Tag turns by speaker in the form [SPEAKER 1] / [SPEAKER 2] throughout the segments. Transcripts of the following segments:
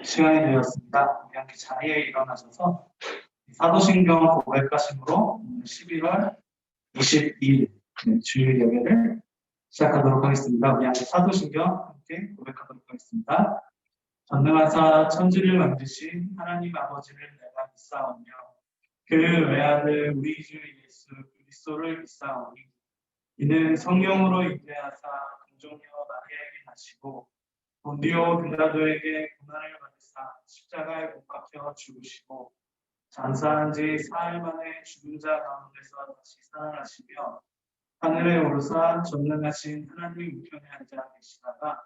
[SPEAKER 1] 시간이 되었습니다. 우리 함께 자리에 일어나셔서 사도신경 고백하심으로 11월 22일 주일 예배를 시작하도록 하겠습니다. 우리 함께 사도신경 함께 고백하도록 하겠습니다. 전능하사 천지를 만드신 하나님 아버지를 내가 믿사오며 그 외아들 우리 주 예수 그리스도를 믿사오니 이는 성령으로 잉태하사 공중녀 마리아에게 나시고 본디오 빌라도에게 고난을 받으사 십자가에 못 박혀 죽으시고 장사한 지 4일 만에 죽은 자 가운데서 다시 살아나시며 하늘에 오르사 전능하신 하나님 우편에 앉아 계시다가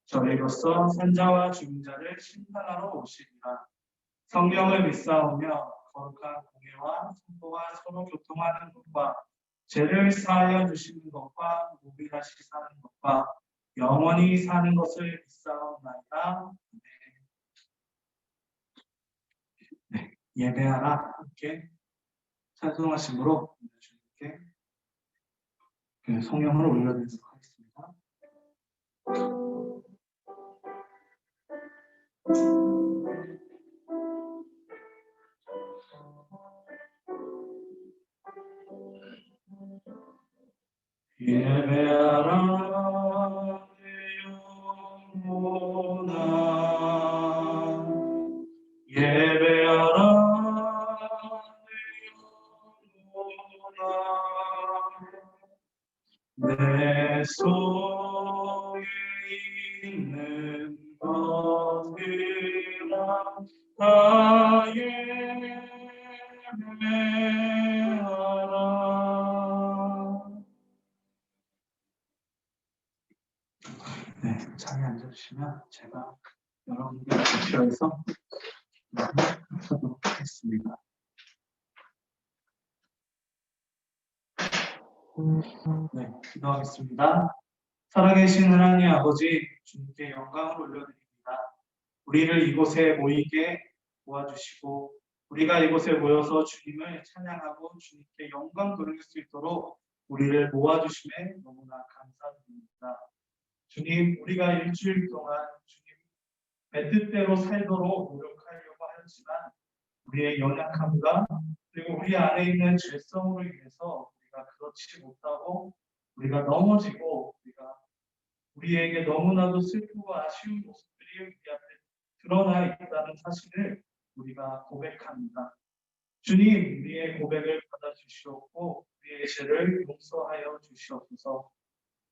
[SPEAKER 1] 저희로서 산자와 죽은 자를 심판하러 오시리라. 성령을 믿사오며 거룩한 공예와 선포와 서로 교통하는 것과 죄를 사하여 주시는 것과 무비다시 사는 것과 영원히 사는 것을 믿사옵나이다. 네, 예배하라 함께 찬송하심으로 주님께 성령을 올려드리도록 하겠습니다. 예배하라 내 영혼아 예배하라 내 영혼아 내 속에 있는 것들아 다 예배하라. 네, 자리에 앉아주시면 제가 여러분께 발표해서 하도록 하겠습니다. 네, 기도하겠습니다. 살아계신 하나님 아버지, 주님께 영광을 올려드립니다. 우리를 이곳에 모이게 도와주시고 우리가 이곳에 모여서 주님을 찬양하고 주님께 영광 돌릴 수 있도록 우리를 모아주심에 너무나 감사드립니다. 주님, 우리가 일주일 동안 주님의 뜻대로 살도록 노력하려고 하지만 우리의 연약함과 그리고 우리 안에 있는 죄성으로 인해서 우리가 그렇지 못하고 우리가 넘어지고 우리에게 너무나도 슬프고 아쉬운 모습들이 우리 앞에 드러나 있다는 사실을 우리가 고백합니다. 주님, 우리의 고백을 받아주시옵고 우리의 죄를 용서하여 주시옵소서.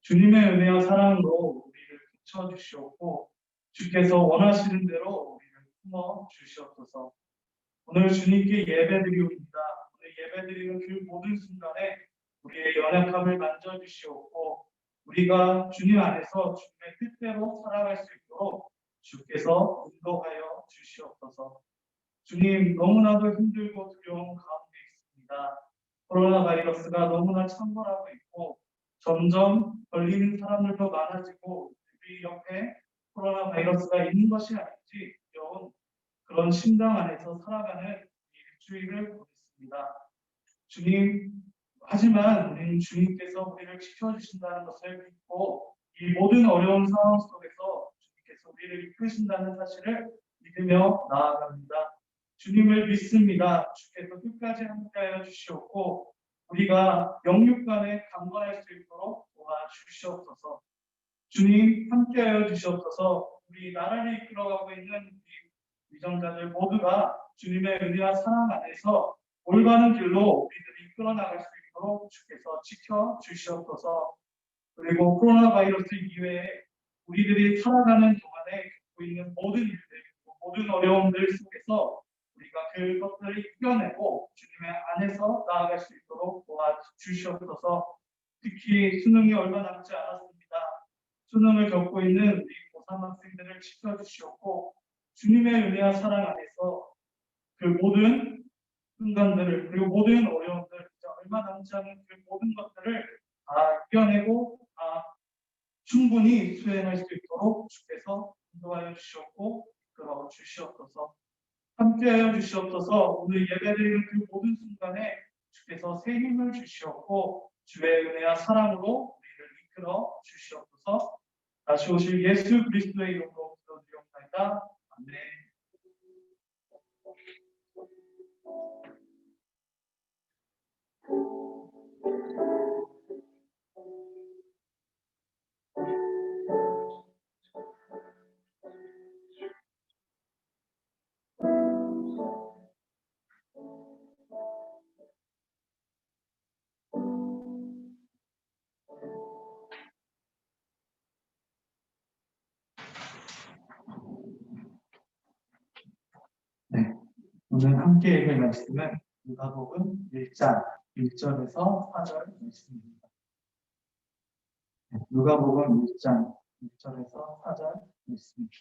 [SPEAKER 1] 주님의 은혜와 사랑으로 우리를 붙여주시옵고 주께서 원하시는 대로 우리를 품어주시옵소서. 오늘 주님께 예배드리옵니다. 오늘 예배드리는 그 모든 순간에 우리의 연약함을 만져주시옵고 우리가 주님 안에서 주님의 뜻대로 살아갈 수 있도록 주께서 인도하여 주시옵소서. 주님, 너무나도 힘들고 두려운 가운데 있습니다. 코로나 바이러스가 너무나 창궐하고 있고 점점 걸리는 사람들도 많아지고 우리 옆에 코로나 바이러스가 있는 것이 아닌지 두려운 그런 심장 안에서 살아가는 일주일을 보냈습니다. 주님, 하지만 우리는 주님께서 우리를 지켜주신다는 것을 믿고 이 모든 어려운 상황 속에서 주님께서 우리를 이끄신다는 사실을 믿으며 나아갑니다. 주님을 믿습니다. 주께서 끝까지 함께하여 주시옵고 우리가 영육간에 강건할 수 있도록 도와주시옵소서. 주님 함께하여 주시옵소서. 우리 나라를 이끌어가고 있는 위정자들 모두가 주님의 은혜와 사랑 안에서 올바른 길로 우리들이 이끌어 나갈 수 있도록 주께서 지켜 주시옵소서. 그리고 코로나 바이러스 이외에 우리들이 살아가는 동안에 겪고 있는 모든 일들, 모든 어려움들 속에서 우리가 그것들을 이겨내고 주님의 안에서 나아갈 수 있도록 도와주시옵소서. 특히 수능이 얼마 남지 않았습니다. 수능을 겪고 있는 우리 고3 학생들을 지켜주시옵고 주님의 은혜와 사랑 안에서 그 모든 순간들을 그리고 모든 어려움들 얼마 남지 않은 그 모든 것들을 다 이겨내고 다 충분히 수행할 수 있도록 주께서 인도하여 주시옵고 이끌어 주시옵소서. 함께하여 주시옵소서. 오늘 예배드리는 그 모든 순간에 주께서 새 힘을 주시옵고 주의 은혜와 사랑으로 우리를 이끌어 주시옵소서. 다시 오실 예수 그리스도의 이름으로 기도드리옵나이다. 아멘. 오늘 함께 읽을 말씀은 누가복음 1장 1절에서 4절 말씀입니다. 누가복음 1장 1절에서 4절 말씀입니다.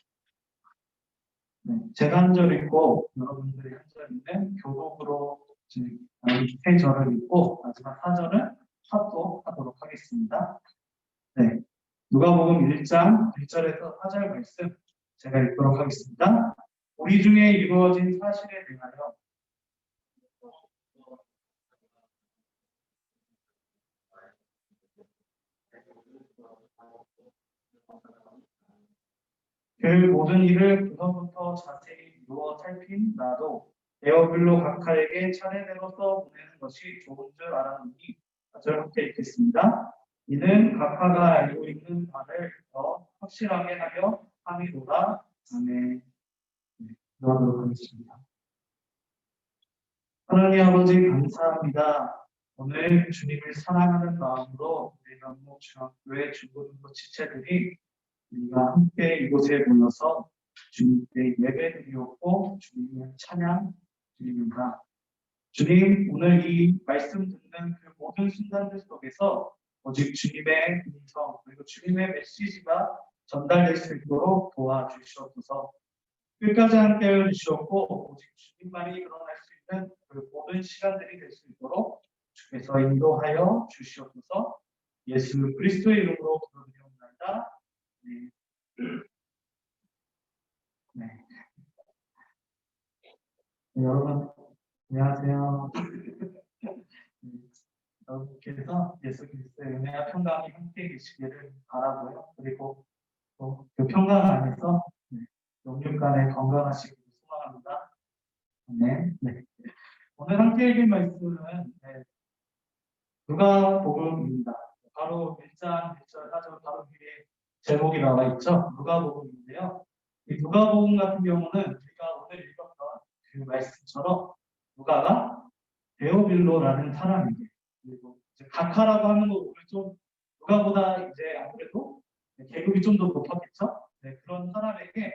[SPEAKER 1] 제가 한 절 읽고 여러분들이 한 절 읽는 교독으로 세 절을 읽고 마지막 4절은 합독하도록 하겠습니다. 누가복음 1장 1절에서 4절 말씀 제가 읽도록 하겠습니다. 우리 중에 이루어진 사실에 대하여 그 모든 일을 부서부터 자세히 이루어 살핀 나도 대어별로 각하에게 차례대로 써보내는 것이 좋은 줄 알았노니 4절 함께 읽겠습니다. 이는 각하가 알고 있는 바를 더 확실하게 하려 함이로다. 아멘. 기도하도록 하겠습니다. 하나님 아버지 감사합니다. 오늘 주님을 사랑하는 마음으로 우리 명목중학교의 중고등부 지체들이 우리가 함께 이곳에 모여서 주님께 예배드리었고 주님의 찬양 드립니다. 주님, 오늘 이 말씀 듣는 그 모든 순간들 속에서 오직 주님의 음성 그리고 주님의 메시지가 전달될 수 있도록 도와주시옵소서. 끝까지 함께 해주시옵고 오직 주님만이 일어날 수 있는 그 모든 시간들이 될 수 있도록 주께서 인도하여 주시옵소서. 예수 그리스도의 이름으로 기도드리옵나이다. 네. 여러분 안녕하세요. 여러분께서 예수 그리스도의 은혜와 평강이 함께 계시기를 바라고요. 그리고 또 그 평강 안에서 영육간에 건강하시기를 소망합니다. 네. 오늘 함께 읽을 말씀은 누가복음입니다. 바로 1장 1절 4절 바로 위에 제목이 나와 있죠. 누가복음인데요. 이 누가복음 같은 경우는 우리가 오늘 읽었던 그 말씀처럼 누가가 데오빌로라는 사람에게 그리고 각하라고 하는 거 오늘 좀 누가보다 이제 아무래도 계급이 좀 더 높았겠죠. 그런 사람에게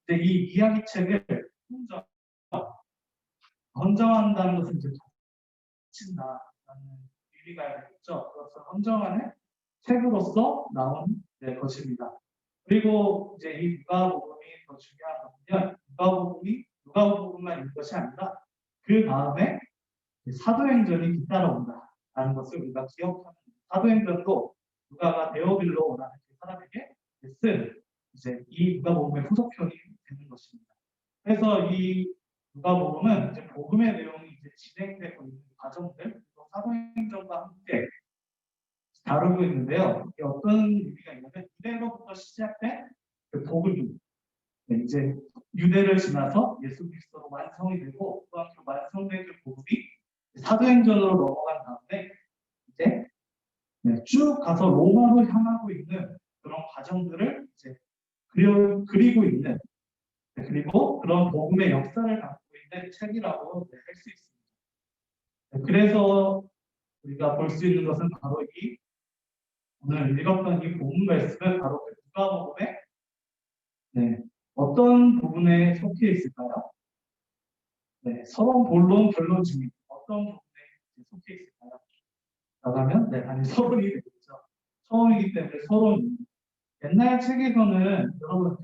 [SPEAKER 1] 이제 이 이야기책을 헌정한다는 것은 이제 바친다라는 의미가 있겠죠. 그것을 헌정하는 책으로서 나온 것입니다. 그리고 이제 이 누가복음이 더 중요한 것은요. 누가복음만 있는 것이 아니라 그 다음에 사도행전이 뒤따라온다라는 것을 우리가 기억하는 사도행전도 누가가 데오빌로라는 그 사람에게 쓴 이제 이 누가복음의 후속편이 되는 것입니다. 그래서 이 누가복음은 이제 복음의 내용이 이제 진행되고 있는 과정들 그리고 사도행전과 함께 다루고 있는데요. 이게 어떤 의미가 있냐면 유대로부터 시작된 그 복음이 이제 유대를 지나서 예수 그리스도로 완성이 되고 또한 그 완성된 그 복음이 사도행전으로 넘어간 다음에 이제 쭉 가서 로마로 향하고 있는 그런 과정들을 이제 그리고 있는 그리고 그런 복음의 역사를 갖고 있는 책이라고 할 수 있습니다. 그래서 우리가 볼 수 있는 것은 바로 이 오늘 읽었던 이 복음 말씀은 바로 그 누가복음의 어떤 부분에 속해 있을까요? 서론, 본론, 결론 중에 어떤 부분에 속해 있을까요? 나가면 아니 서론이 되겠죠. 처음이기 때문에 서론. 옛날 책에서는 여러분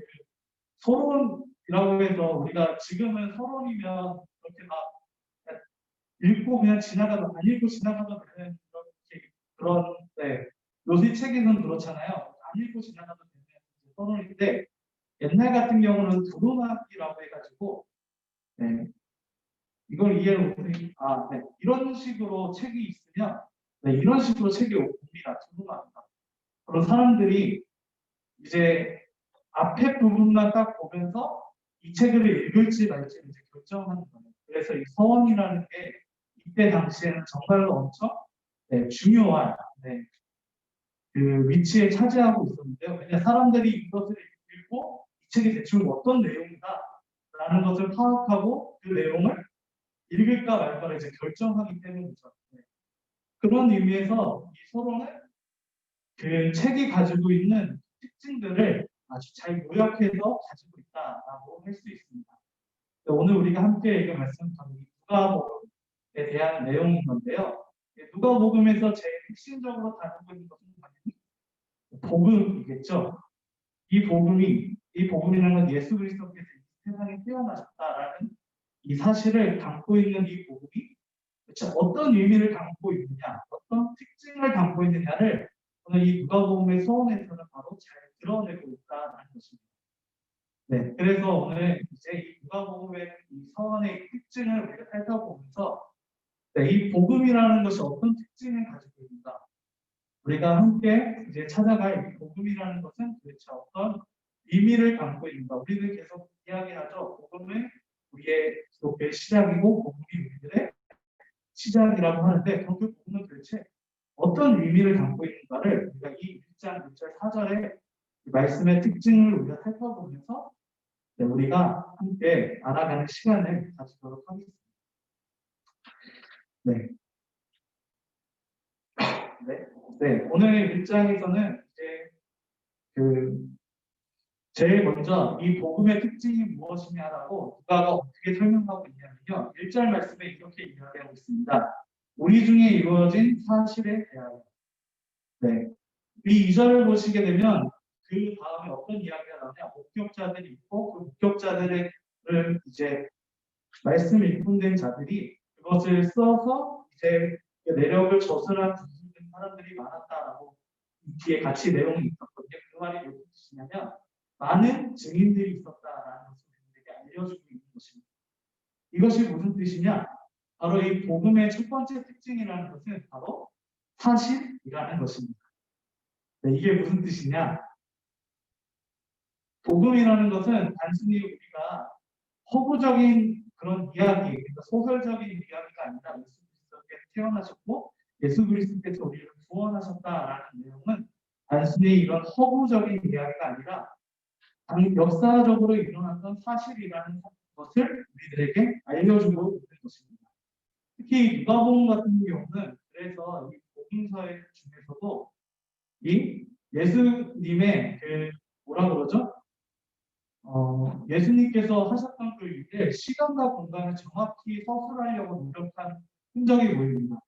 [SPEAKER 1] 서론이라고 해서 우리가 지금은 서론이면 그렇게 막 읽고 그냥 지나가도 안 읽고 지나가도 되는 그런 요새 책에서는 그렇잖아요. 안 읽고 지나가도 되는 서론인데 옛날 같은 경우는 두루마기라고 해가지고 이걸 이해를 못해 이런 식으로 책이 있으면 이런 식으로 책이 옵니다. 두루마기가 그런 사람들이 이제 앞에 부분만 딱 보면서 이 책을 읽을지 말지 이제 결정하는 거예요. 그래서 이 서원이라는 게 이때 당시에는 정말로 엄청 중요한 그 위치에 차지하고 있었는데요. 왜냐 사람들이 이것을 읽고 이 책이 대충 어떤 내용이다라는 것을 파악하고 그 내용을 읽을까 말까를 이제 결정하기 때문이죠. 그런 의미에서 이 서론은 그 책이 가지고 있는 특징들을 아주 잘 요약해서 가지고 있다라고 할 수 있습니다. 오늘 우리가 함께 읽은 말씀은 바로 누가복음에 대한 내용인 건데요. 누가복음에서 제일 핵심적으로 다루고 있는 것은 당연히 복음이겠죠. 이 복음이라는 건 예수 그리스도께서 이 세상에 태어나셨다라는 이 사실을 담고 있는 이 복음이 도대체 어떤 의미를 담고 있느냐, 어떤 특징을 담고 있느냐를 오늘 이 누가복음의 서원에서는 바로 잘 드러내고 있다는 것입니다. 네, 그래서 오늘 이제 이 누가복음의 이 서원의 특징을 우리가 살펴보면서 이 복음이라는 것이 어떤 특징을 가지고 있는가, 우리가 함께 이제 찾아갈 이 복음이라는 것은 도대체 어떤 의미를 담고 있는가. 우리들 계속 이야기하죠. 복음은 우리의 기독교의 시작이고 복음이 우리들의 시작이라고 하는데 그 복음은 도대체 어떤 의미를 담고 있는가를 우리가 이 1장 1절 4절의 말씀의 특징을 우리가 살펴보면서 우리가 함께 알아가는 시간을 가지도록 하겠습니다. 네. 오늘 1장에서는 이제 제일 먼저 이 복음의 특징이 무엇이냐라고 누가가 어떻게 설명하고 있냐면요. 1절 말씀에 이렇게 이야기하고 있습니다. 우리 중에 이루어진 사실에 대하여. 네. 이 2절을 보시게 되면 그 다음에 어떤 이야기가 나오냐. 목격자들이 있고 그 목격자들을 이제 말씀 일꾼된 자들이 그것을 써서 이제 내력을 저술한 사람들이 많았다라고 뒤에 같이 내용이 있었거든요. 그 말이 무슨 뜻이냐면 많은 증인들이 있었다라는 것을 우리에게 알려주고 있는 것입니다. 이것이 무슨 뜻이냐? 바로 이 복음의 첫 번째 특징이라는 것은 바로 사실이라는 것입니다. 네, 이게 무슨 뜻이냐? 복음이라는 것은 단순히 우리가 허구적인 그런 이야기, 그러니까 소설적인 이야기가 아니라 예수 그리스도께서 태어나셨고 예수 그리스도께서 우리를 구원하셨다라는 내용은 단순히 이런 허구적인 이야기가 아니라 역사적으로 일어났던 사실이라는 것을 우리들에게 알려주고 있는 것입니다. 특히 누가복음 같은 경우는 그래서 이 복음서 중에서도 이 예수님의 뭐라 그러죠? 예수님께서 하셨던 그 일에 시간과 공간을 정확히 서술하려고 노력한 흔적이 보입니다.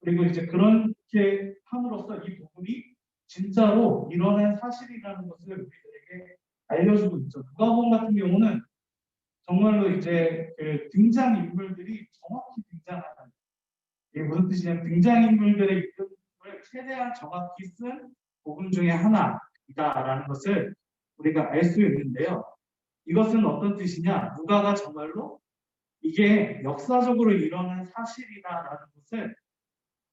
[SPEAKER 1] 그리고 이제 그렇게 함으로써 이 복음이 진짜로 일어난 사실이라는 것을 우리들에게 알려주고 있죠. 누가복음 같은 경우는 정말로 이제 등장 인물들이 정확히 등장하는, 이게 무슨 뜻이냐면 등장 인물들의 이름을 최대한 정확히 쓴 복음 중에 하나이다라는 것을 우리가 알 수 있는데요. 이것은 어떤 뜻이냐? 누가가 정말로 이게 역사적으로 일어난 사실이다라는 것을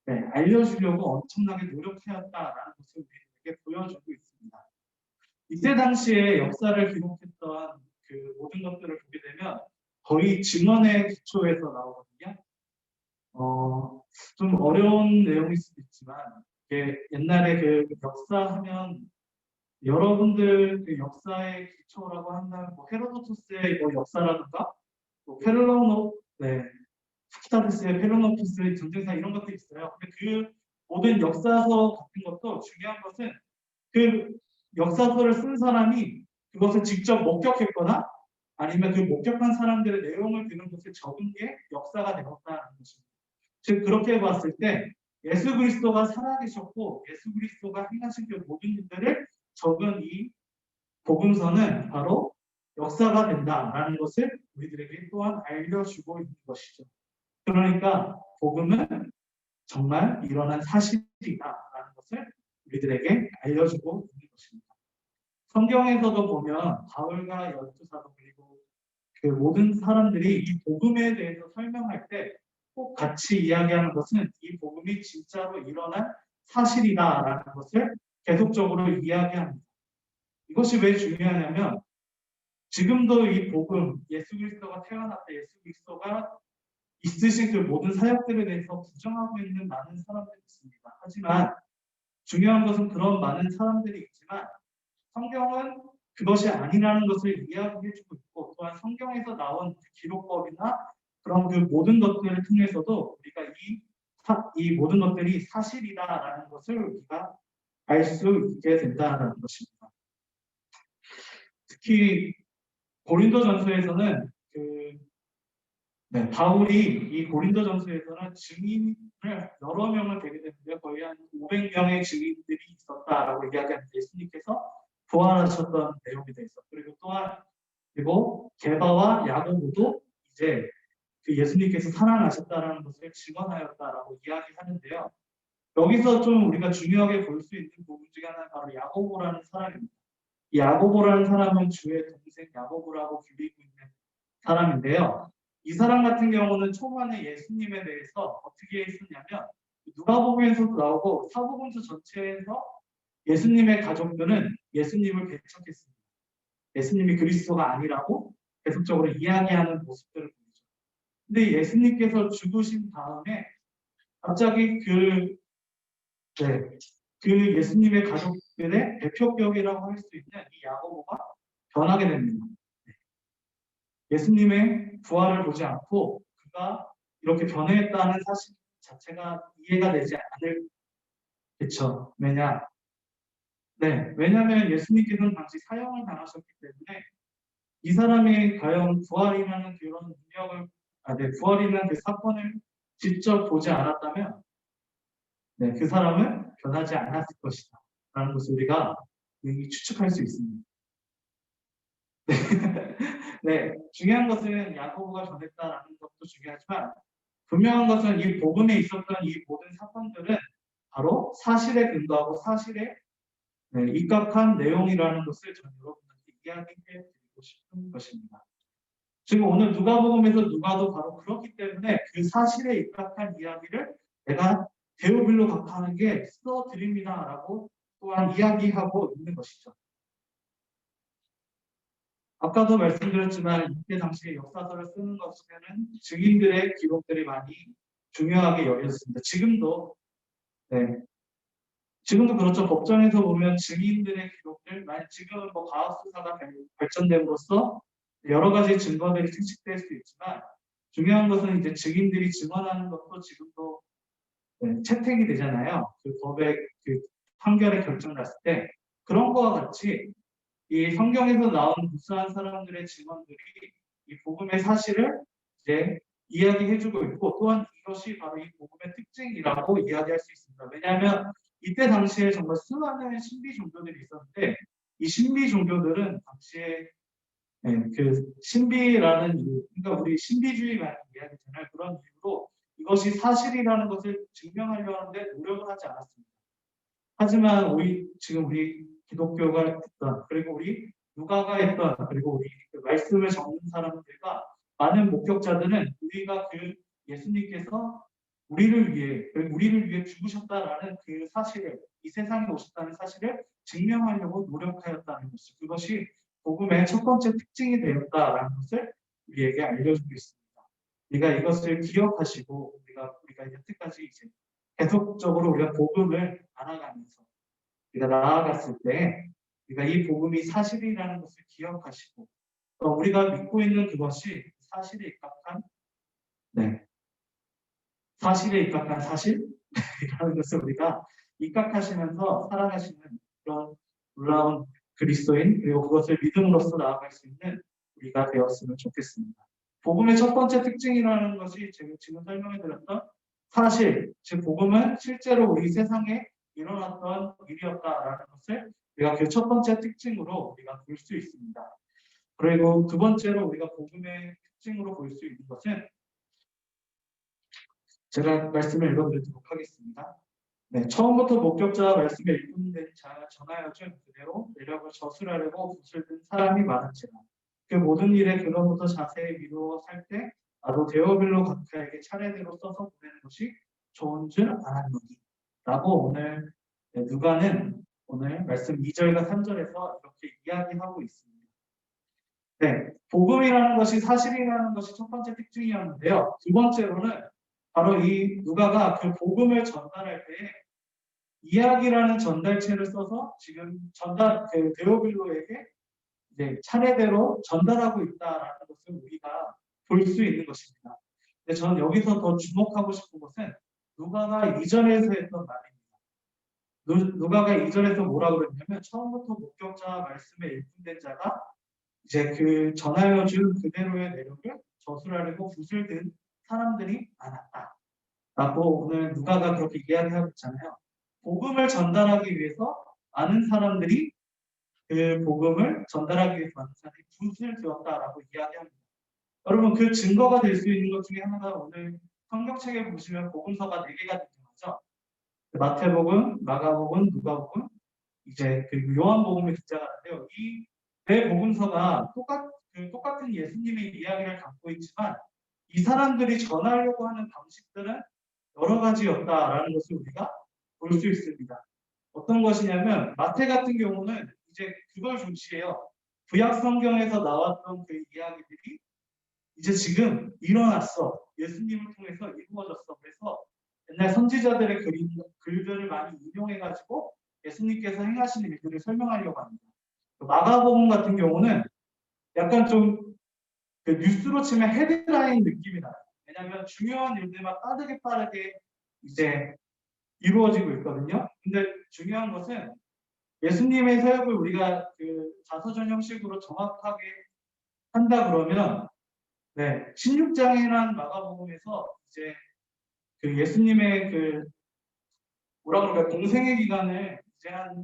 [SPEAKER 1] 알려주려고 엄청나게 노력해왔다라는 것을 우리에게 보여주고 있습니다. 이때 당시에 역사를 기록했던 그 모든 것들을 보게 되면 거의 증언의 기초에서 나오거든요. 좀 어려운 내용일 수도 있지만 옛날에 그 역사하면 여러분들 그 역사의 기초라고 한다면 헤로도토스의 역사라든가 스키타데스의 페르노피스의 전쟁사 이런 것도 있어요. 근데 그 모든 역사서 같은 것도 중요한 것은 그 역사서를 쓴 사람이 그것을 직접 목격했거나 아니면 그 목격한 사람들의 내용을 들은 것을 적은 게 역사가 되었다는 것입니다. 즉 그렇게 봤을 때 예수 그리스도가 살아계셨고 예수 그리스도가 행하신 그 모든 일들을 적은 이 복음서는 바로 역사가 된다라는 것을 우리들에게 또한 알려주고 있는 것이죠. 그러니까 복음은 정말 일어난 사실이다라는 것을 우리들에게 알려주고 있는 것입니다. 성경에서도 보면 바울과 열두 사도 그리고 그 모든 사람들이 이 복음에 대해서 설명할 때 꼭 같이 이야기하는 것은 이 복음이 진짜로 일어난 사실이다라는 것을 계속적으로 이야기합니다. 이것이 왜 중요하냐면 지금도 이 복음, 예수 그리스도가 태어났다, 예수 그리스도가 있으신 그 모든 사역들에 대해서 부정하고 있는 많은 사람들이 있습니다. 하지만 중요한 것은 그런 많은 사람들이 있지만 성경은 그것이 아니라는 것을 이야기해주고 있고 또한 성경에서 나온 기록법이나 그런 그 모든 것들을 통해서도 우리가 이 모든 것들이 사실이다라는 것을 우리가 알 수 있게 된다는 것입니다. 특히 고린도전서에서는 그 네, 바울이 이 고린도전서에서는 증인을 여러 명을 대게 되는데 거의 한 500명의 증인들이 있었다라고 이야기하는데 예수님께서 부활하셨던 내용이 되어 있어. 그리고 또한 그리고 게바와 야고보도 이제 그 예수님께서 살아나셨다라는 것을 증언하였다라고 이야기하는데요. 여기서 좀 우리가 중요하게 볼 수 있는 부분 중에 하나는 바로 야고보라는 사람입니다. 이 야고보라는 사람은 주의 동생 야고보라고 불리고 있는 사람인데요. 이 사람 같은 경우는 초반에 예수님에 대해서 어떻게 했었냐면 누가복음에서도 나오고 사복음서 전체에서 예수님의 가족들은 예수님을 배척했습니다. 예수님이 그리스도가 아니라고 계속적으로 이야기하는 모습들을 보이죠. 근데 예수님께서 죽으신 다음에 갑자기 그 예수님의 가족들의 대표격이라고 할 수 있는 이 야고보가 변하게 됩니다. 예수님의 부활을 보지 않고 그가 이렇게 변했다는 사실 자체가 이해가 되지 않을겠죠. 왜냐하면 예수님께서는 당시 사형을 당하셨기 때문에 이 사람이 과연 부활이라는 그런 능력을, 부활이라는 그 사건을 직접 보지 않았다면, 그 사람은 변하지 않았을 것이다. 라는 것을 우리가 추측할 수 있습니다. 중요한 것은 야고보가 변했다라는 것도 중요하지만 분명한 것은 이 복음에 있었던 이 모든 사건들은 바로 사실에 근거하고 사실에 입각한 내용이라는 것을 저는 여러분한테 이야기해 드리고 싶은 것입니다. 지금 오늘 누가복음에서 누가도 바로 그렇기 때문에 그 사실에 입각한 이야기를 내가 데오빌로 각하에게 써드립니다라고 또한 이야기하고 있는 것이죠. 아까도 말씀드렸지만 이때 당시에 역사서를 쓰는 것에는 증인들의 기록들이 많이 중요하게 여겨졌습니다. 지금도 그렇죠. 법정에서 보면 증인들의 기록들, 지금 뭐 과학 수사가 발전됨으로써 여러 가지 증거들이 채식될 수 있지만 중요한 것은 이제 증인들이 증언하는 것도 지금도 채택이 되잖아요. 그 법의 그 판결의 결정 났을 때 그런 거와 같이 이 성경에서 나온 무수한 사람들의 증언들이 이 복음의 사실을 이제 이야기해주고 있고 또한 이것이 바로 이 복음의 특징이라고 이야기할 수 있습니다. 왜냐하면 이때 당시에 정말 수많은 신비 종교들이 있었는데 이 신비 종교들은 당시에 그 신비라는 이유, 그러니까 우리 신비주의 많이 이야기잖아요. 그런 이유로 이것이 사실이라는 것을 증명하려 하는데 노력을 하지 않았습니다. 하지만 지금 우리 기독교가 했던 그리고 우리 누가가 했던 그리고 우리 그 말씀을 적는 사람들과 많은 목격자들은 우리가 그 예수님께서 우리를 위해 죽으셨다라는 그 사실을 이 세상에 오셨다는 사실을 증명하려고 노력하였다는 것이 그것이 복음의 첫 번째 특징이 되었다라는 것을 우리에게 알려주고 있습니다. 우리가 이것을 기억하시고 우리가 여태까지 이제 계속적으로 우리가 복음을 알아가면서 우리가 나아갔을 때 우리가 이 복음이 사실이라는 것을 기억하시고 우리가 믿고 있는 그것이 사실에 입각한 사실이라는 것을 우리가 입각하시면서 살아가시는 그런 놀라운 그리스도인 그리고 그것을 믿음으로써 나아갈 수 있는 우리가 되었으면 좋겠습니다. 복음의 첫 번째 특징이라는 것이 제가 지금 설명해드렸던 사실, 즉 복음은 실제로 우리 세상에 일어났던 일이었다라는 것을 우리가 그 첫 번째 특징으로 우리가 볼 수 있습니다. 그리고 두 번째로 우리가 복음의 특징으로 볼 수 있는 것은 제가 말씀을 읽어드리도록 하겠습니다. 처음부터 목격자와 말씀에 일꾼된 자 전하여 준 그대로 내력을 저술하려고 붓을 든 사람이 많은지라 그 모든 일에 그로부터 자세히 미루어 살 때 나도 데오빌로 각하에게 차례대로 써서 보내는 것이 좋은 줄 알았노니 라고 오늘 누가는 오늘 말씀 2절과 3절에서 이렇게 이야기하고 있습니다. 복음이라는 것이 사실이라는 것이 첫 번째 특징이었는데요. 두 번째로는 바로 이 누가가 그 복음을 전달할 때 이야기라는 전달체를 써서 지금 그 데오빌로에게 이제 차례대로 전달하고 있다라는 것을 우리가 볼 수 있는 것입니다. 근데 저는 여기서 더 주목하고 싶은 것은 누가가 이전에서 했던 말입니다. 누가가 이전에서 뭐라고 그랬냐면 처음부터 목격자 말씀에 일꾼된 자가 이제 그 전하여 준 그대로의 내력을 저술하려고 붓을 든 사람들이 많았다. 라고 오늘 누가가 그렇게 이야기하고 있잖아요. 복음을 전달하기 위해서 많은 사람들이 그 복음을 전달하기 위해서 많은 사람들이 붓을 들었다라고 이야기합니다. 여러분 그 증거가 될 수 있는 것 중에 하나가 오늘 성경책에 보시면 복음서가 4개가 등장하죠. 마태복음, 마가복음, 누가복음, 이제 그리고 요한복음에 등장하는데요. 이 네 복음서가 똑같은 예수님의 이야기를 담고 있지만 이 사람들이 전하려고 하는 방식들은 여러 가지였다라는 것을 우리가 볼 수 있습니다. 어떤 것이냐면 마태 같은 경우는 이제 그걸 중시해요. 구약 성경에서 나왔던 그 이야기들이 이제 지금 일어났어. 예수님을 통해서 이루어졌어. 그래서 옛날 선지자들의 글들을 많이 인용해가지고 예수님께서 행하시는 일들을 설명하려고 합니다. 마가복음 같은 경우는 약간 좀 그 뉴스로 치면 헤드라인 느낌이 나요. 왜냐하면 중요한 일들만 빠르게 이제 이루어지고 있거든요. 근데 중요한 것은 예수님의 사역을 우리가 그 자서전 형식으로 정확하게 한다 그러면 16장이라는 마가복음에서 이제 그 예수님의 그 뭐라 그럴까 공생의 기간을 이제 한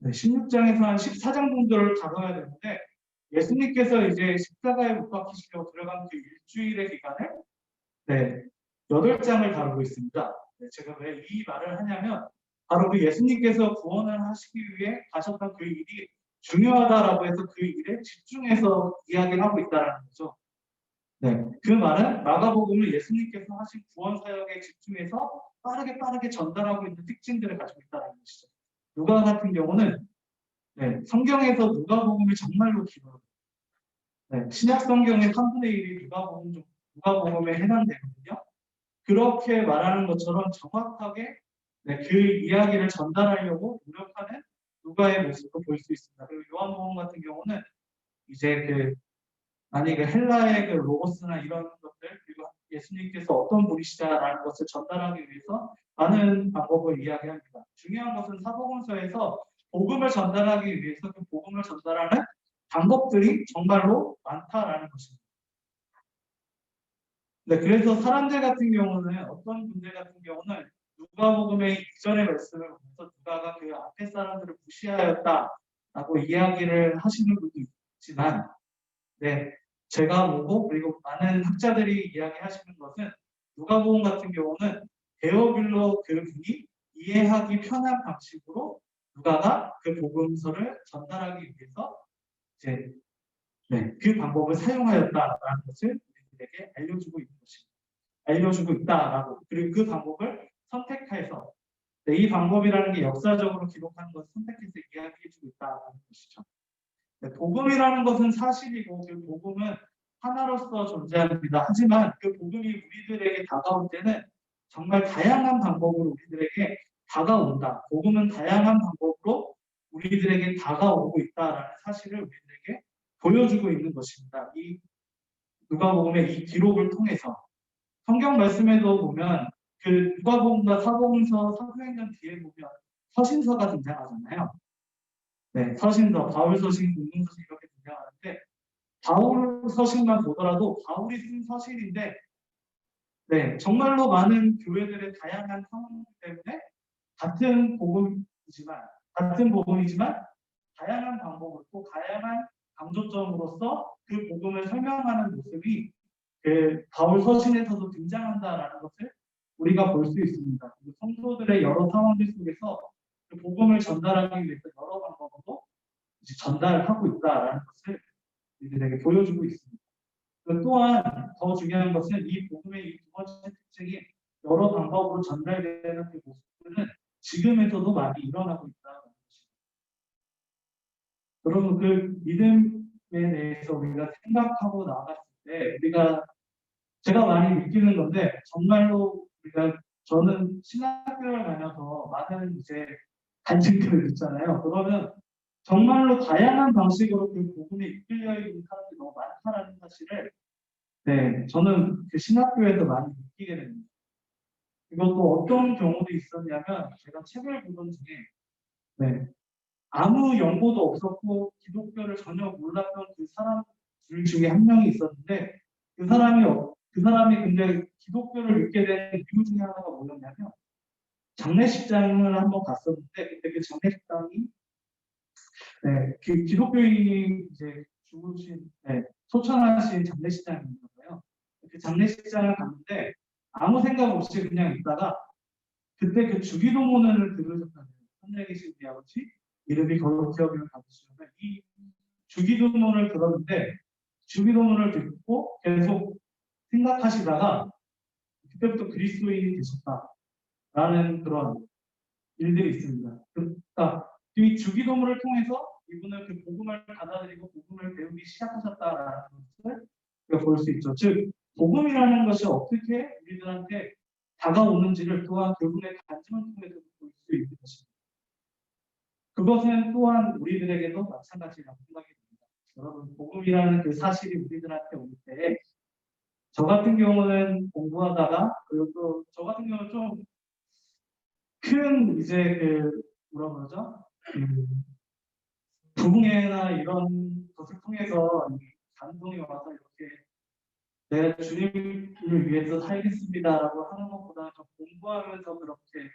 [SPEAKER 1] 16장에서 한 14장 정도를 다뤄야 되는데 예수님께서 이제 십자가에 못 박히시려고 들어간 그 일주일의 기간을 8장을 다루고 있습니다. 제가 왜 이 말을 하냐면 바로 그 예수님께서 구원을 하시기 위해 가셨던 그 일이 중요하다라고 해서 그 일에 집중해서 이야기를 하고 있다는 거죠. 그 말은 마가복음은 예수님께서 하신 구원 사역에 집중해서 빠르게 전달하고 있는 특징들을 가지고 있다는 것이죠. 누가 같은 경우는 성경에서 누가복음이 정말로 길어요. 신약 성경의 3분의 1이 누가복음에 해당되거든요. 그렇게 말하는 것처럼 정확하게 그 이야기를 전달하려고 노력하는 누가의 모습을 볼 수 있습니다. 그리고 요한복음 같은 경우는 이제 그 헬라의 그 로고스나 이런 것들 그리고 예수님께서 어떤 분이시다라는 것을 전달하기 위해서 많은 방법을 이야기합니다. 중요한 것은 사복음서에서 복음을 전달하기 위해서 그 복음을 전달하는 방법들이 정말로 많다라는 것입니다. 그래서 사람들 같은 경우는 어떤 분들 같은 경우는 누가복음의 이전의 말씀을 보면서 누가가 그 앞에 사람들을 무시하였다라고 이야기를 하시는 분도 있지만 제가 보고 그리고 많은 학자들이 이야기하시는 것은 누가복음 같은 경우는 데어빌로 그분이 이해하기 편한 방식으로 누가가 그 복음서를 전달하기 위해서 이제 그 방법을 사용하였다라는 것을 우리들에게 알려주고 있다라고 그리고 그 방법을 선택해서 이 방법이라는 게 역사적으로 기록하는 것을 선택해서 이야기해주고 있다라는 것이죠. 복음이라는 것은 사실이고 그 복음은 하나로서 존재합니다. 하지만 그 복음이 우리들에게 다가올 때는 정말 다양한 방법으로 우리들에게 다가온다. 복음은 다양한 방법으로 우리들에게 다가오고 있다라는 사실을 우리들에게 보여주고 있는 것입니다. 이 누가복음의 이 기록을 통해서 성경 말씀에도 보면 그 누가복음과 사복음서, 사도행전 뒤에 보면 서신서가 등장하잖아요. 서신서, 바울 서신, 공동 서신 이렇게 등장하는데 바울 서신만 보더라도 바울이 쓴 서신인데 정말로 많은 교회들의 다양한 상황 때문에 같은 복음이지만 다양한 방법으로 또 다양한 강조점으로서 그 복음을 설명하는 모습이 그 바울 서신에서도 등장한다라는 것을 우리가 볼 수 있습니다. 성도들의 여러 상황들 속에서 그 복음을 전달하기 위해서 여러 방법으로 전달하고 있다라는 것을 우리들에게 보여주고 있습니다. 또한 더 중요한 것은 이 복음의 이 두 번째 특징이 여러 방법으로 전달되는 그 모습들은 지금에서도 많이 일어나고 있다는 것입니다. 여러분 그 믿음에 대해서 우리가 생각하고 나갔을 때 제가 많이 느끼는 건데 정말로 저는 신학교를 다녀서 많은 이제 간증들을 듣잖아요. 그러면 정말로 다양한 방식으로 그 복음에 이끌려 있는 사람들이 너무 많다라는 사실을 저는 그 신학교에서 많이 느끼게 됩니다. 이것도 어떤 경우도 있었냐면 제가 책을 보던 중에 아무 연고도 없었고 기독교를 전혀 몰랐던 그 둘 중에 한 명이 있었는데 그 사람이 근데 기독교를 믿게 된 이유 중에 하나가 뭐였냐면 장례식장을 한번 갔었는데 그때 그 장례식장이 그 기독교인이 이제 죽으신 소천하신 장례식장이었나 봐요. 그 장례식장을 갔는데 아무 생각 없이 그냥 있다가 그때 그 주기도문을 들으셨다는 하늘에 계신 우리 아버지 이름이 거룩히 여김을 받으시면 이 주기도문을 들었는데 주기도문을 듣고 계속 생각하시다가 그때부터 그리스도인이 되셨다라는 그런 일들이 있습니다. 그러니까 이 주기도문을 통해서 이분은 그 복음을 받아들이고 복음을 배우기 시작하셨다라는 것을 우리가 볼 수 있죠. 즉 복음이라는 것이 어떻게 우리들한테 다가오는지를 또한 그분의 간증을 통해서 볼 수 있는 것입니다. 그것은 또한 우리들에게도 마찬가지라고 생각이 듭니다. 여러분 복음이라는 그 사실이 우리들한테 올 때 저 같은 경우는 공부하다가 그리고 또 저 같은 경우는 좀 큰 이제 그 뭐라 그러죠? 부흥회나 이런 것을 통해서 감동이 와서 이렇게 내가 주님을 위해서 살겠습니다라고 하는 것보다 좀 공부하면서 그렇게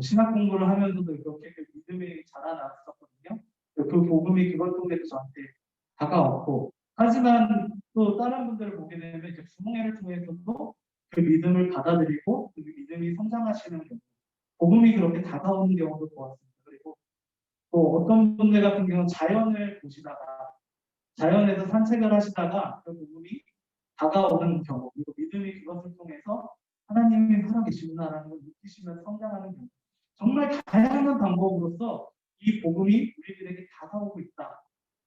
[SPEAKER 1] 신학 공부를 하면서도 이렇게 그 믿음이 자라났었거든요. 그 복음이 그걸 통해서 저한테 다가왔고 하지만 또 다른 분들을 보게 되면 이제 부흥회를 통해서도 그 믿음을 받아들이고 그 믿음이 성장하시는 경우 복음이 그렇게 다가오는 경우도 보았습니다. 그리고 또 어떤 분들 같은 경우는 자연을 보시다가 자연에서 산책을 하시다가 그 복음이 다가오는 경우 그리고 믿음이 그것을 통해서 하나님이 살아계시구나라는 걸 느끼시면서 성장하는 경우 정말 다양한 방법으로서 이 복음이 우리들에게 다가오고 있다.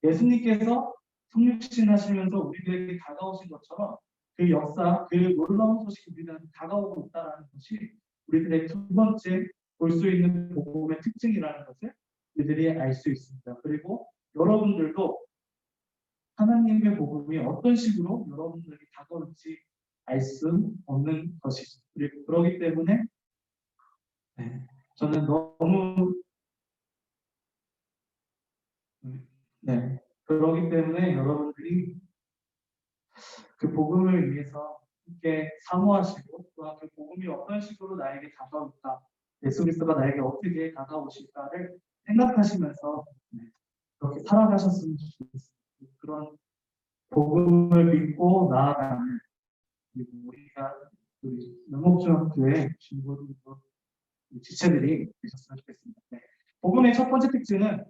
[SPEAKER 1] 예수님께서 성육신 하시면서 우리들에게 다가오신 것처럼 그 역사, 그 놀라운 소식이 우리들한테 다가오고 있다는 것이 우리들의 두 번째 볼 수 있는 복음의 특징이라는 것을 우리들이 알 수 있습니다. 그리고 여러분들도 하나님의 복음이 어떤 식으로 여러분들에게 다가올지 알 수 없는 것이죠. 그리고 그러기 때문에 저는 너무 그러기 때문에 여러분들이 그 복음을 위해서 함께 사모하시고 또한 그 복음이 어떤 식으로 나에게 다가올까 예수 그리스도가 나에게 어떻게 다가오실까를 생각하시면서 그렇게 살아가셨으면 좋겠습니다. 그런 복음을 믿고 나아가는 그리고 우리가 우리 영목중학교의 친구들도 지체들이 되셨으면 좋겠습니다. 복음의 첫 번째 특징은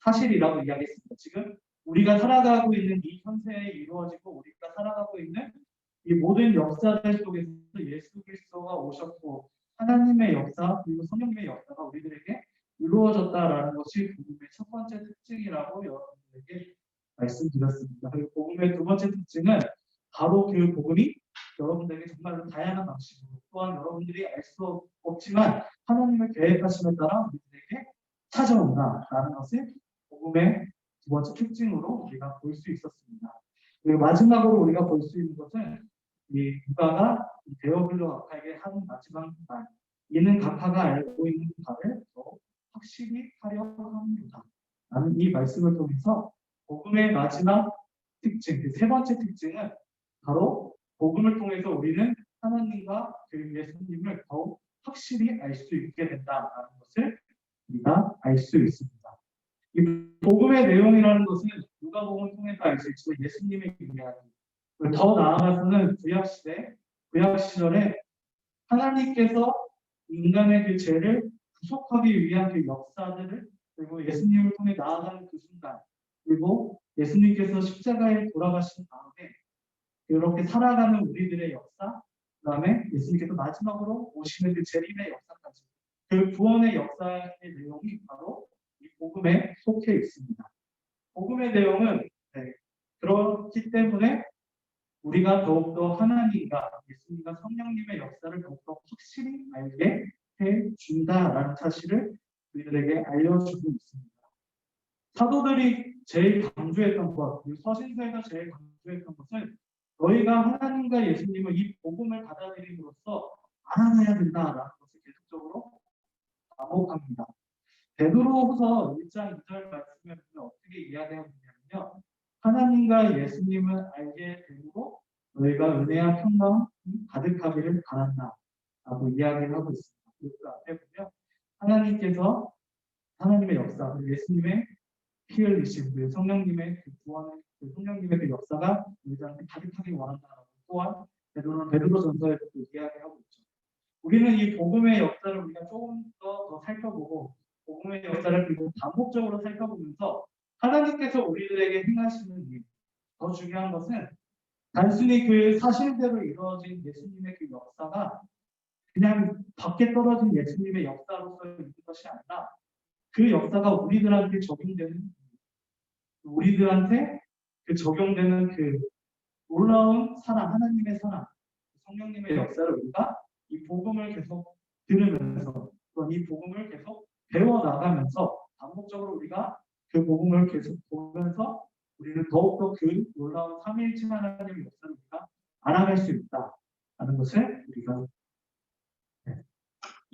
[SPEAKER 1] 사실이라고 이야기했습니다. 지금 우리가 살아가고 있는 이 현세에 이루어지고 우리가 살아가고 있는 이 모든 역사들 속에서 예수 그리스도가 오셨고 하나님의 역사 그리고 성령님의 역사가 우리들에게 이루어졌다라는 것이 복음의 첫 번째 특징이라고 여러분들에게 말씀드렸습니다. 그리고 복음의 두 번째 특징은 바로 그 복음이 여러분들에게 정말로 다양한 방식으로 또한 여러분들이 알 수 없지만 하나님의 계획하심에 따라 우리들에게 찾아온다라는 것을 복음의 두 번째 특징으로 우리가 볼 수 있었습니다. 그리고 마지막으로 우리가 볼 수 있는 것은 이 누가가 데오빌로 각하에게 한 마지막 말 이는 각하가 알고 있는 바를 더 확실히 하려 합니다. 라는 이 말씀을 통해서 복음의 마지막 특징, 그 세 번째 특징은 바로 복음을 통해서 우리는 하나님과 그 예수님을 더욱 확실히 알 수 있게 된다라는 것을 우리가 알 수 있습니다. 이 복음의 내용이라는 것은 누가복음을 통해서 알 수 있지만 예수님의 이야기, 더 나아가서는 구약 시절에 하나님께서 인간의 그 죄를 구속하기 위한 그 역사들을 그리고 예수님을 통해 나아가는 그 순간 그리고 예수님께서 십자가에 돌아가신 다음에 이렇게 살아가는 우리들의 역사 그다음에 예수님께서 마지막으로 오시는 그 재림의 역사까지 그 구원의 역사의 내용이 바로 이 복음에 속해 있습니다. 복음의 내용은 그렇기 때문에 우리가 더욱더 하나님과 예수님과 성령님의 역사를 더욱더 확실히 알게 해준다라는 사실을 우리들에게 알려주고 있습니다. 사도들이 제일 강조했던 것, 서신서에서 제일 강조했던 것은 너희가 하나님과 예수님을 이 복음을 받아들임으로써 알아내야 된다라는 것을 계속적으로 반복합니다. 베드로후서 1장 2절 말씀에 보면 어떻게 이야기하고 있냐면요. 하나님과 예수님을 알게 되므로 너희가 은혜와 평강 가득하기를 바란다 라고 이야기를 하고 있습니다. 그 앞에 보면 하나님께서 하나님의 역사, 예수님의 피 흘리심, 성령님의 그 구원의 성령님의 그 역사가 우리들한테 가득하게 원한다라고 또한 베드로전서에서 이야기하고 있죠. 우리는 이 복음의 역사를 우리가 조금 더 살펴보고 복음의 역사를 그리고 반복적으로 살펴보면서 하나님께서 우리들에게 행하시는 일, 더 중요한 것은 단순히 그 사실대로 이루어진 예수님의 그 역사가 그냥 밖에 떨어진 예수님의 역사로서 있는 것이 아니라 그 역사가 우리들한테 적용되는 그 놀라운 사랑, 하나님의 사랑, 성령님의 역사를 우리가 이 복음을 계속 들으면서 또 이 복음을 계속 배워 나가면서 반복적으로 우리가 그 복음을 계속 보면서 우리는 더욱더 그 놀라운 삼위일체 하나님의 역사를 우리가 알아갈 수 있다라는 것을 우리가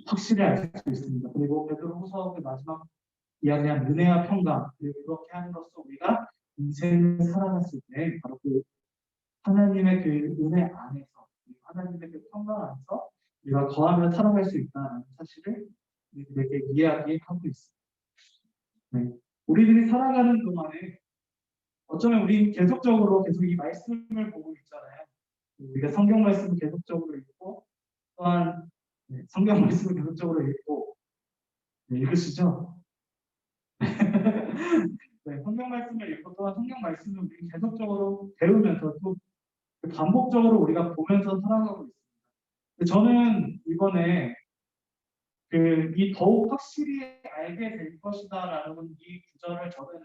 [SPEAKER 1] 확실히 알 수 있습니다. 그리고 베드로후서 마지막 이야기한 은혜와 평강, 그렇게 함으로써 우리가 인생을 살아갔을 때 바로 그 하나님의 그 은혜 안에서, 하나님의 그 평강 안에서 우리가 거하며 살아갈 수 있다는 사실을 우리들에게 이야기하고 있습니다. 네. 우리들이 살아가는 동안에 어쩌면 우리 계속적으로 계속 이 말씀을 보고 있잖아요. 우리가 성경 말씀을 계속적으로 읽고 또한 성경 말씀을 계속적으로 읽고 읽으시죠? 네, 성경 말씀을 읽고 또한 성경 말씀을 우리 계속적으로 배우면서 또 반복적으로 우리가 보면서 살아가고 있습니다. 저는 이번에 이 더욱 확실히 알게 될 것이다라는 이 구절을 저는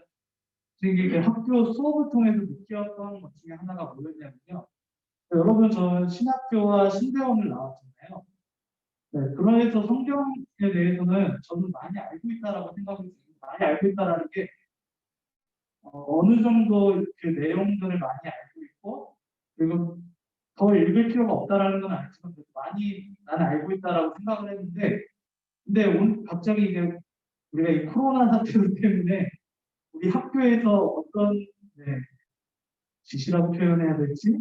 [SPEAKER 1] 그 학교 수업을 통해서 느꼈던 것 중에 하나가 뭐였냐면요. 여러분 저 신학교와 신대원을 나왔잖아요. 네, 그래서 성경에 대해서는 저는 많이 알고 있다라고 생각했어요. 많이 알고 있다라는 게 어느 정도 그 내용들을 많이 알고 있고 그리고 더 읽을 필요가 없다라는 건 아니지만 많이 나는 알고 있다라고 생각을 했는데 근데 오늘 갑자기 이제 우리가 이 코로나 사태 때문에 우리 학교에서 어떤 지시라고 표현해야 될지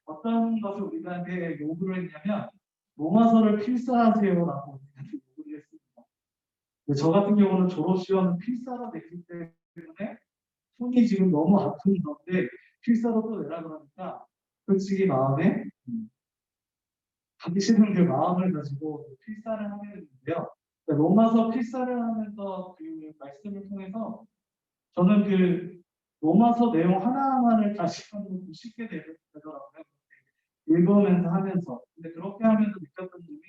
[SPEAKER 1] 어떤 것을 우리한테 요구를 했냐면 로마서를 필사하세요라고 요구를 했습니다. 저 같은 경우는 졸업시험은 필사로 냈기 때문에 손이 지금 너무 아픈 건데 필사로 또 내라 그러니까 솔직히 마음에 가기 싫은 그 마음을 가지고 필사를 하게 됐는데요. 로마서 필사를 하면서 그 말씀을 통해서 저는 그 로마서 내용 하나하나를 다시 한번 쉽게 되더라고요. 읽으면서 하면서. 근데 그렇게 하면서 느꼈던 점이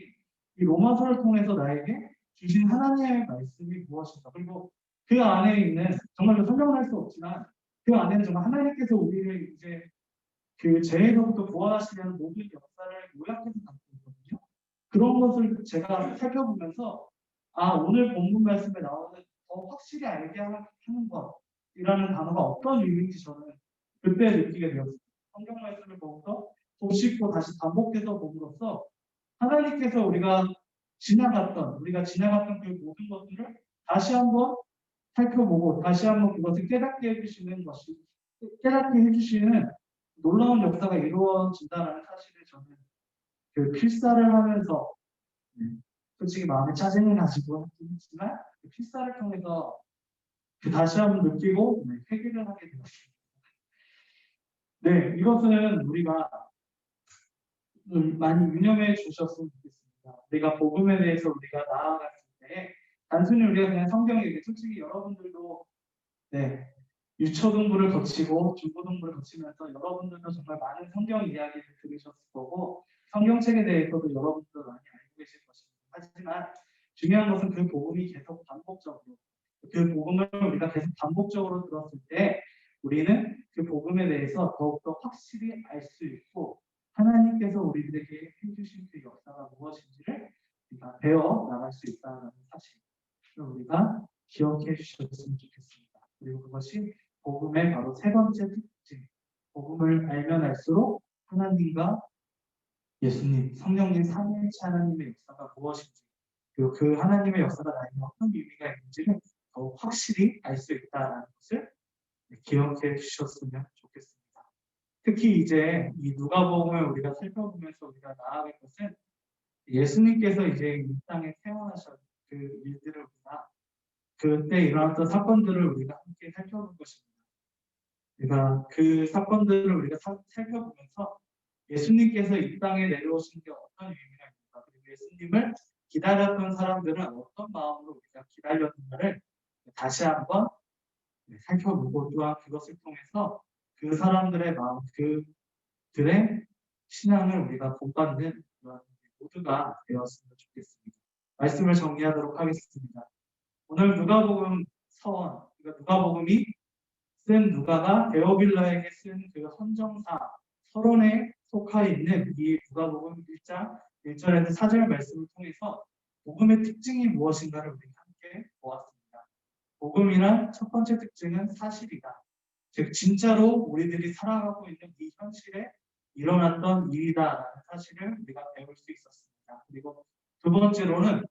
[SPEAKER 1] 이 로마서를 통해서 나에게 주신 하나님의 말씀이 무엇인가. 그리고 그 안에 있는 정말로 설명을 할 수 없지만 그 안에는 정말 하나님께서 우리를 이제 그 죄에서부터 구원하시려는 모든 역사를 요약해서 담고 있거든요. 그런 것을 제가 살펴보면서 오늘 본문 말씀에 나오는 더 확실히 알게 하는 것이라는 단어가 어떤 의미인지 저는 그때 느끼게 되었습니다. 성경 말씀을 보면서 더 짚고 다시 반복해서 봄으로써 하나님께서 우리가 지나갔던 그 모든 것들을 다시 한번 살펴보고 다시 한번 그것을 깨닫게 해주시는 놀라운 역사가 이루어진다는 사실을 저는 그 필사를 하면서 솔직히 마음에 짜증이 나지고 했지만 그 필사를 통해서 다시 한번 느끼고 회개를 하게 되었습니다. 네, 이것은 우리가 많이 유념해 주셨으면 좋겠습니다. 우리가 복음에 대해서 우리가 나아갔을 때 단순히 우리가 그냥 성경에 솔직히 여러분들도 유초등부를 거치고 중고등부를 거치면서 여러분들도 정말 많은 성경 이야기를 들으셨을 거고 성경책에 대해서도 여러분들도 많이 알고 계실 것입니다. 하지만 중요한 것은 그 복음이 계속 반복적으로 그 복음을 우리가 계속 반복적으로 들었을 때 우리는 그 복음에 대해서 더욱더 확실히 알 수 있고 하나님께서 우리들에게 해주신 그 역사가 무엇인지를 우리가 배워 나갈 수 있다는 사실을 우리가 기억해 주셨으면 좋겠습니다. 그리고 그것이 복음의 바로 세 번째 특징, 복음을 알면 알수록 하나님과 예수님, 성령님 삼위일체 하나님의 역사가 무엇인지 그리고 그 하나님의 역사가 나에게 어떤 의미가 있는지를 더욱 확실히 알 수 있다는 것을 기억해 주셨으면 좋겠습니다. 특히 이제 이 누가복음을 우리가 살펴보면서 우리가 나아갈 것은 예수님께서 이제 이 땅에 태어나셨 그 일들을 우리가 그때 일어났던 사건들을 우리가 함께 살펴볼 것입니다. 그러니까 그 사건들을 우리가 살펴보면서 예수님께서 이 땅에 내려오신 게 어떤 의미가 있는가, 그리고 예수님을 기다렸던 사람들은 어떤 마음으로 우리가 기다렸는가를 다시 한번 살펴보고, 또한 그것을 통해서 그 사람들의 마음, 그들의 신앙을 우리가 본받는 그런 모두가 되었으면 좋겠습니다. 말씀을 정리하도록 하겠습니다. 오늘 누가복음 서원, 그러니까 누가복음이 쓴 누가가 데오빌라에게 쓴 그 헌정사 서론에 속하 있는 이 누가복음 1장 1절에서 4절 말씀을 통해서 복음의 특징이 무엇인가를 우리가 함께 보았습니다. 복음이란 첫 번째 특징은 사실이다. 즉 진짜로 우리들이 살아가고 있는 이 현실에 일어났던 일이다라는 사실을 우리가 배울 수 있었습니다. 그리고 두 번째로는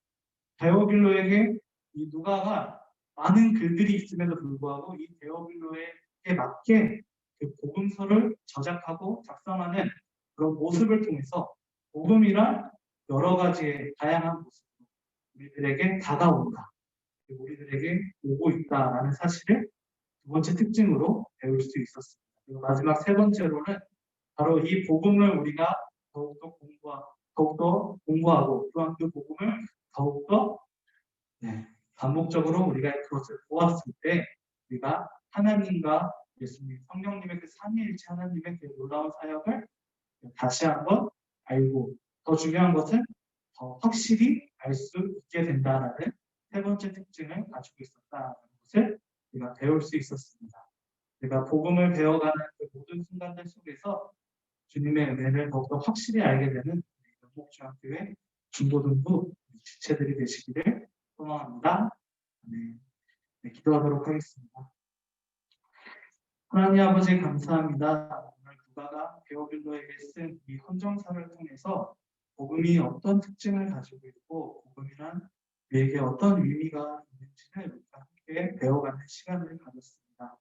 [SPEAKER 1] 데오빌로에게 이 누가가 많은 글들이 있음에도 불구하고 이 데오빌로에게 맞게 그 복음서를 저작하고 작성하는 그런 모습을 통해서 복음이란 여러 가지의 다양한 모습으로 우리들에게 다가온다, 그리고 우리들에게 오고 있다라는 사실을 두 번째 특징으로 배울 수 있었습니다. 그리고 마지막 세 번째로는 바로 이 복음을 우리가 더욱더 공부하고 또한 그 복음을 더욱더 반복적으로 우리가 그것을 보았을 때 우리가 하나님과 예수님, 성령님의 그 삼위일체 하나님의 그 놀라운 사역을 다시 한번 알고, 더 중요한 것은 더 확실히 알 수 있게 된다라는 세 번째 특징을 가지고 있었다는 것을 우리가 배울 수 있었습니다. 우리가 복음을 배워가는 그 모든 순간들 속에서 주님의 은혜를 더욱더 확실히 알게 되는 영목중학교의 중고등부 지체들이 되시기를 소망합니다. 네, 기도하도록 하겠습니다. 하나님 아버지 감사합니다. 오늘 누가가 데오빌로에게 쓴 이 헌정사를 통해서 복음이 어떤 특징을 가지고 있고 복음이란 우리에게 어떤 의미가 있는지를 우리가 함께 배워가는 시간을 가졌습니다.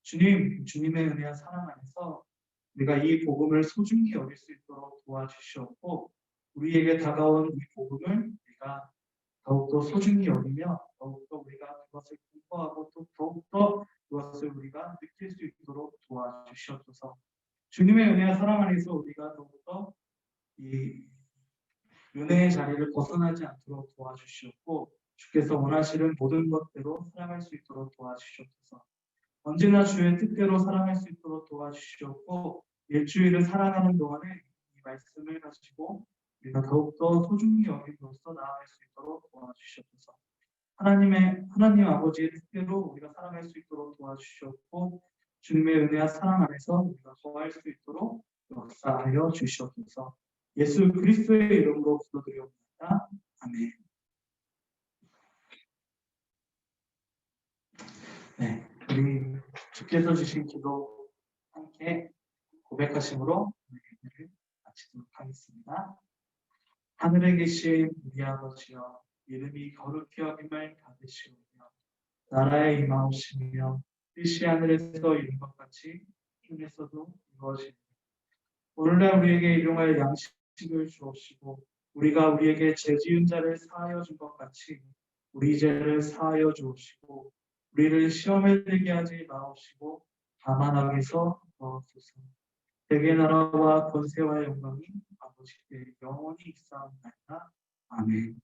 [SPEAKER 1] 주님, 주님의 은혜와 사랑 안에서 우리가 이 복음을 소중히 여길 수 있도록 도와주시었고, 우리에게 다가온 이 복음을 우리가 더욱더 소중히 여기며 더욱더 우리가 그것을 공부하고 또 더욱더 그것을 우리가 느낄 수 있도록 도와주시옵소서. 주님의 은혜와 사랑 안에서 우리가 더욱더 이 은혜의 자리를 벗어나지 않도록 도와주시옵고, 주께서 원하시는 모든 것대로 살아갈 수 있도록 도와주시옵소서. 언제나 주의 뜻대로 살아갈 수 있도록 도와주시옵고, 일주일을 살아가는 동안에 이 말씀을 가지고 우리가 더욱더 소중히 여김으로써 나아갈 수 있도록 도와주시옵소서. 하나님 아버지의 뜻대로 우리가 살아갈 수 있도록 도와주시옵고, 주님의 은혜와 사랑 안에서 우리가 거할 수 있도록 역사하여 주시옵소서. 예수 그리스도의 이름으로 기도드리옵나이다. 아멘. 네, 우리 주께서 주신 기도 함께 고백하심으로 예배를 마치도록 하겠습니다. 하늘에 계신 우리 아버지여, 이름이 거룩히 여김을 받으시오며 나라에 임하옵시며 뜻이 하늘에서 이룬 것 같이 땅에서도 이루어지며, 오늘날 우리에게 일용할 양식을 주옵시고 우리가 우리에게 죄 지은 자를 사하여 준 것 같이 우리 죄를 사하여 주옵시고 우리를 시험에 들게 하지 마옵시고 다만 악에서 구하옵소서. 대개 나라와 권세와 영광이 아버지께 영원히 있사옵나이다. 아멘.